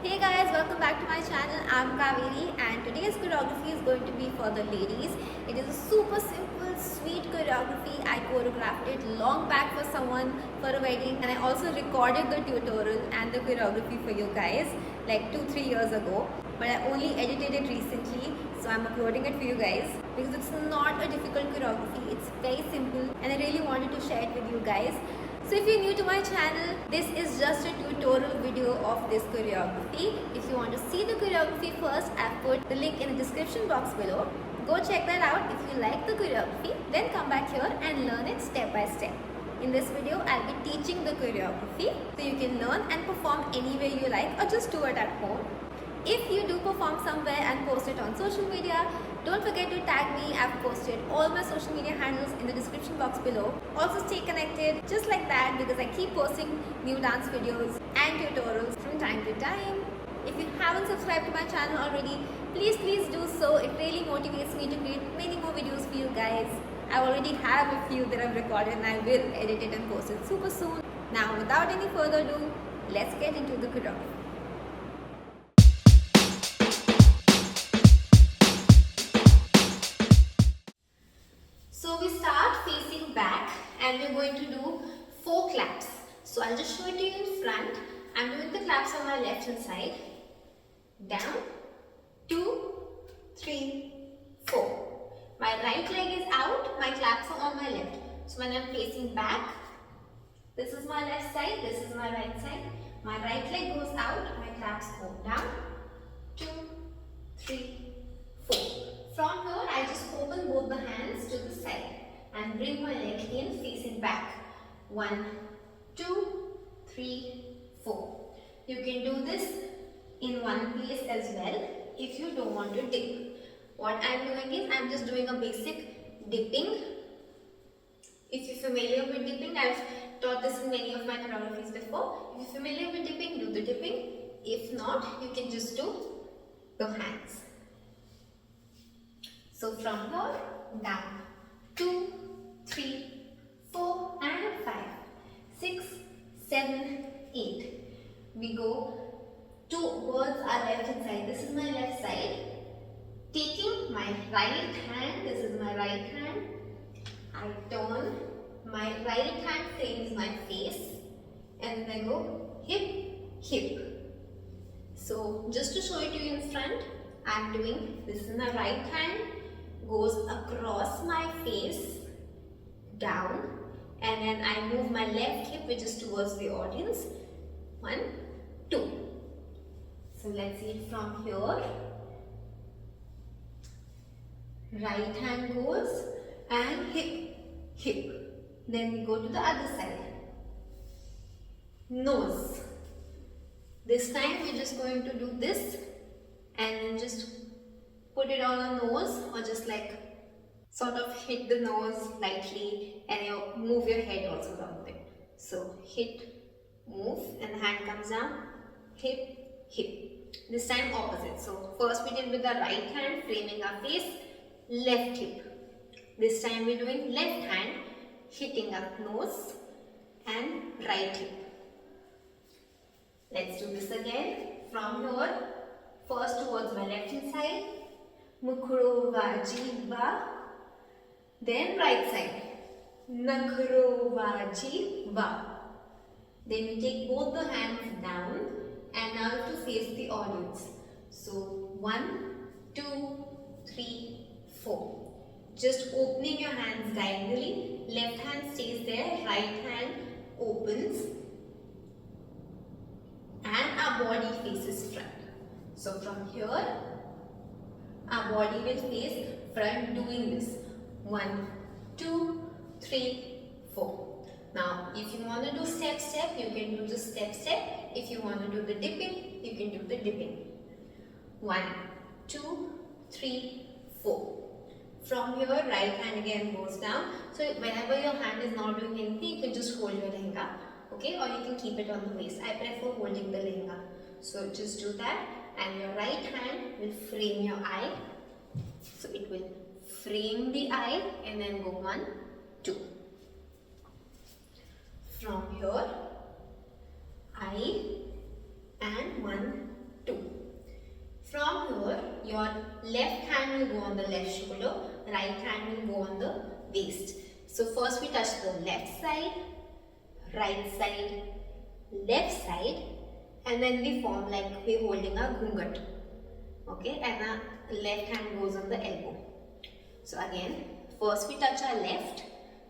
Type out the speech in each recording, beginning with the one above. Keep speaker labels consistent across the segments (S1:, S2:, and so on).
S1: Hey guys, welcome back to my channel. I'm Kaveri and today's choreography is going to be for the ladies. It is a super simple, sweet choreography. I choreographed it long back for someone for a wedding, and I also recorded the tutorial and the choreography for you guys like 2-3 years ago. But I only edited it recently, so I'm uploading it for you guys because it's not a difficult choreography. It's very simple and I really wanted to share it with you guys. So if you're new to my channel, this is just a tutorial video of this choreography. If you want to see the choreography first, I've put the link in the description box below. Go check that out. If you like the choreography, then come back here and learn it step by step. In this video, I'll be teaching the choreography so you can learn and perform anywhere you like or just do it at home. If you do perform somewhere and post it on social media, don't forget to tag me. I've posted all my social media handles in the description box below. Also stay connected just like that because I keep posting new dance videos and tutorials from time to time. If you haven't subscribed to my channel already, please do so. It really motivates me to create many more videos for you guys. I already have a few that I've recorded and I will edit it and post it super soon. Now without any further ado, let's get into the choreography. So we start facing back and we're going to do 4 claps. So I'll just show it to you in front. I'm doing the claps on my left hand side. Down, 2, 3, 4. My right leg is out, my claps are on my left. So when I'm facing back, this is my left side, this is my right side. My right leg goes out, my claps go down, 2, 3, 4. From here, I just open both the hands to the side and bring my leg in facing back. 1, 2, 3, 4. You can do this in one place as well if you don't want to dip. What I'm doing is I'm just doing a basic dipping. If you're familiar with dipping, I've taught this in many of my choreographies before. If you're familiar with dipping, do the dipping. If not, you can just do the hands. So from here, down, 2, 3, 4 and 5, 6, 7, 8. We go towards our left hand side. This is my left side. Taking my right hand, this is my right hand. I turn, my right hand frames my face and then I go hip, hip. So just to show it to you in front, I'm doing this is my right hand. Goes across my face, down, and then I move my left hip which is towards the audience. 1, 2. So let's see it from here. Right hand goes and hip, hip. Then we go to the other side. Nose. This time we're just going to do this and then just put it on the nose or just like sort of hit the nose lightly and you move your head also down there. So hit, move and the hand comes down, hip, hip. This time opposite. So first we did with the right hand framing our face, left hip. This time we're doing left hand hitting up nose and right hip. Let's do this again. From here, first towards my left hand side. Mukhro va jiva. Then right side. Nakhro va jiva. Then we take both the hands down and now to face the audience. So 1, 2, 3, 4. Just opening your hands diagonally. Left hand stays there. Right hand opens. And our body faces front. So from here, our body will face front doing this. 1, 2, 3, 4. Now, if you want to do step, you can do the step. If you want to do the dipping, you can do the dipping. 1, 2, 3, 4. From here, right hand again goes down. So, whenever your hand is not doing anything, you can just hold your lehenga. Okay, or you can keep it on the waist. I prefer holding the lehenga. So, just do that. And your right hand will frame your eye. So it will frame the eye and then go 1, 2. From here, eye and 1, left hand will go on the left shoulder, right hand will go on the waist. So first we touch the left side, right side, left side, and then we form like we're holding a ghungat. Okay, and our left hand goes on the elbow. So again, first we touch our left,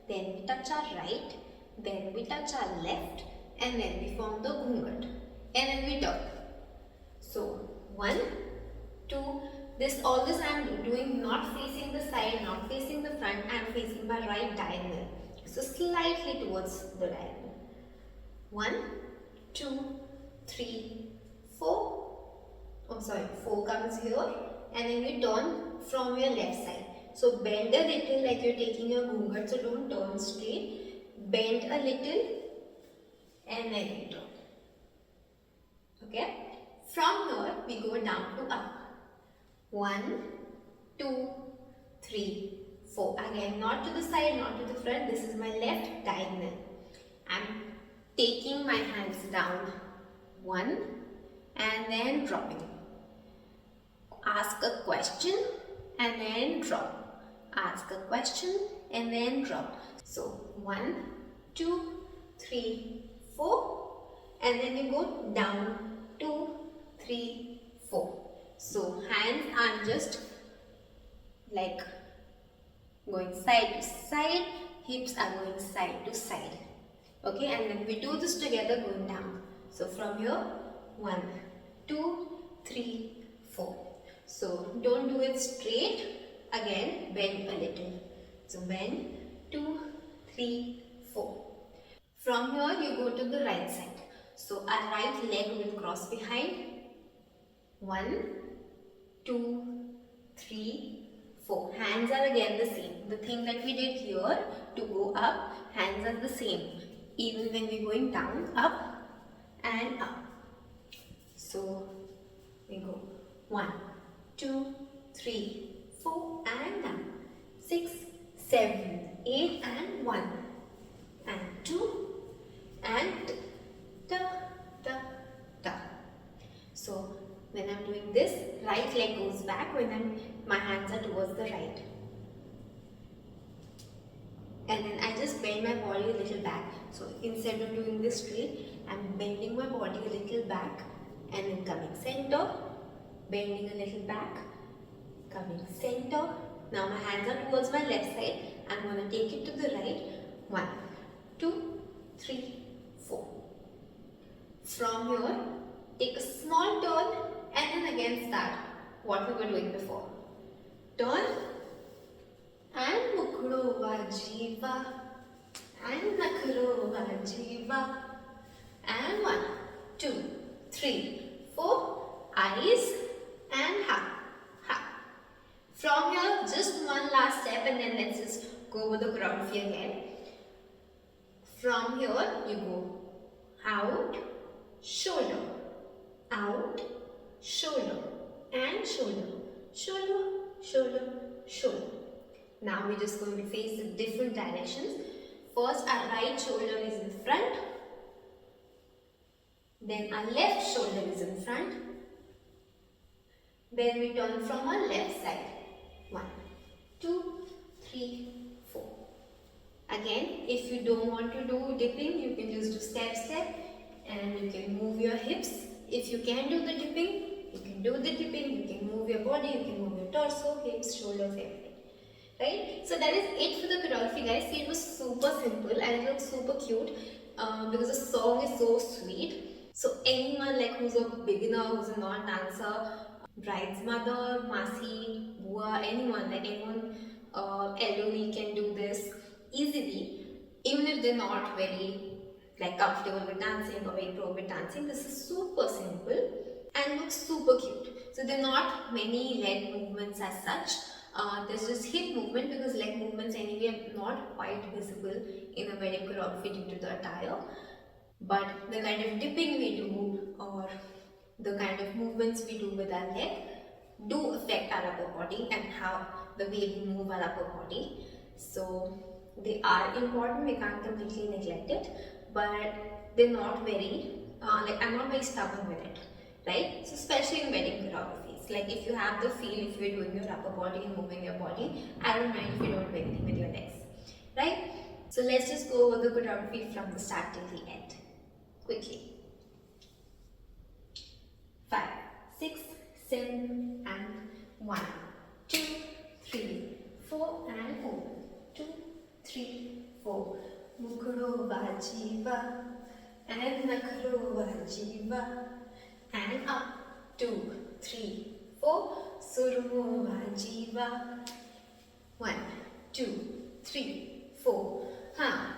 S1: then we touch our right, then we touch our left, and then we form the ghungat, and then we turn. So 1, 2, all this I am doing not facing the side, not facing the front, I am facing my right diagonal. So slightly towards the diagonal. 1, 2, 3, 4. Oh sorry, 4 comes here, and then you turn from your left side. So bend a little like you're taking your ghungat, so don't turn straight. Bend a little and then you turn. Okay? From here we go down to up. 1, 2, 3, 4. Again, not to the side, not to the front. This is my left diagonal. I'm taking my hands down. 1 and then dropping. Ask a question and then drop. Ask a question and then drop. So 1, 2, 3, 4, and then you go down 2, 3, 4. So hands are just like going side to side, hips are going side to side. Okay, and then we do this together going down. So from here 1, 2, 3, 4. So don't do it straight. Again, bend a little. So bend 2, 3, 4. From here you go to the right side. So our right leg will cross behind. 1, 2, 3, 4. Hands are again the same. The thing that we did here to go up, hands are the same. Even when we're going down, up and up. So we go 1, 2, 3, 4 and down. 6, 7, 8 and 1 and 2 and da da da. So when I'm doing this, right leg goes back when my hands are towards the right. And then I just bend my body a little back. So instead of doing this straight, I'm bending my body a little back and then coming center, bending a little back, coming center. Now my hands are towards my left side. I'm going to take it to the right. 1, 2, 3, 4. From here, take a small turn and then again start what we were doing before. Turn and mukdo vajiva and nakro vajiva and 1, 2, 3, 4. Eyes and ha. From here, just one last step and then let's just go over the choreography again. From here, you go out, shoulder, out, shoulder, and shoulder, shoulder, shoulder, shoulder. Now we're just going to face the different directions. First, our right shoulder is in front. Then our left shoulder is in front. Then we turn from our left side. 1, 2, 3, 4. Again, if you don't want to do dipping, you can just do step, step, and you can move your hips. If you can do the dipping, you can do the dipping. You can move your body, you can move your torso, hips, shoulders, everything. Right? So that is it for the choreography, guys. See, it was super simple and it looks super cute because the song is so sweet. So anyone like who's a beginner, who's a non-dancer, bride's mother, masi, bua, anyone elderly can do this easily, even if they're not very comfortable with dancing or very pro with dancing. This is super simple and looks super cute. So there are not many leg movements as such. There's just hip movement because leg movements anyway are not quite visible in a wedding choreography due to the attire. But the kind of dipping we do or the kind of movements we do with our leg do affect our upper body and how the way we move our upper body. So they are important, we can't completely neglect it, but they're not very, I'm not very stubborn with it, right? So especially in wedding choreographies. muscles. Like if you have the feel, if you're doing your upper body and moving your body, I don't mind if you don't do anything with your legs, right? So let's just go over the choreography from the start till the end, quickly. 5, 6, 7, and 1, 2, 3, 4, and 4, 2, 3, 4. Mukuro vajiva and nakuro vajiva and up. 2, 3, 4. Surumo vajiva. 1, 2, 3, 4. Ha.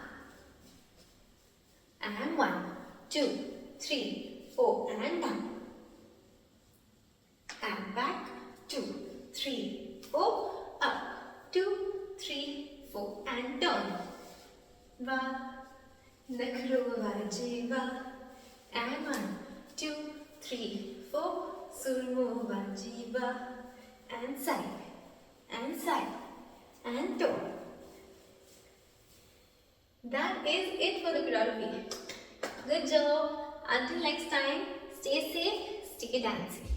S1: And 1, 2, 3, 4, and down. And back. 2, 3, 4. Up. 2, 3, 4, and down. Va. Nakro vajiva. And 1, 2, 3, 4. Surmo vajiva. And side. And side. And toe. That is it for the choreography. Good job. Until next time, stay safe, stay dancing.